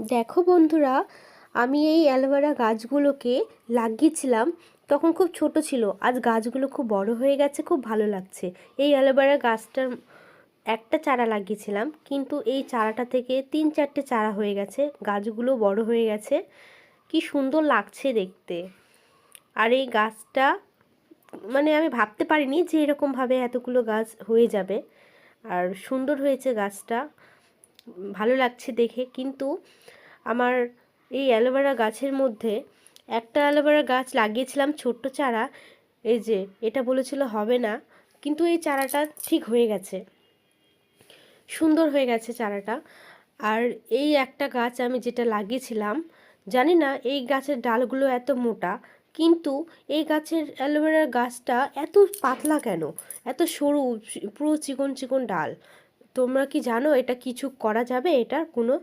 দেখো বন্ধুরা, আমি এই অ্যালোভেরা গাছগুলোকে লাগিয়েছিলাম, তখন খুব ছোট ছিল। আজ গাছগুলো খুব বড় হয়ে গেছে, খুব ভালো লাগছে। এই অ্যালোভেরা গাছটার একটা চারা লাগিয়েছিলাম, কিন্তু এই চারাটা থেকে 3-4টে চারা হয়ে গেছে, গাছগুলো বড় হয়ে গেছে। কি সুন্দর লাগছে দেখতে। আর এই গাছটা আমি ভাবতে পারিনি যে এরকমভাবে এতগুলো গাছ হয়ে যাবে। আর সুন্দর হয়েছে গাছটা, ভালো লাগছে দেখে। কিন্তু আমার এই অ্যালোভেরা গাছের মধ্যে একটা অ্যালোভেরা গাছ লাগিয়েছিলাম ছোট্ট চারা, এই যে এটা বলেছিল হবে না, কিন্তু এই চারাটা ঠিক হয়ে গেছে, সুন্দর হয়ে গেছে চারাটা। আর এই একটা গাছ আমি যেটা লাগিয়েছিলাম, জানি না এই গাছের ডালগুলো এত মোটা, কিন্তু এই গাছের অ্যালোভেরার গাছটা এত পাতলা কেন, এত সরু, পুরো চিকন চিকন ডাল। তোমরা কি জানো এটা কিছু করা যাবে, এটার কোনো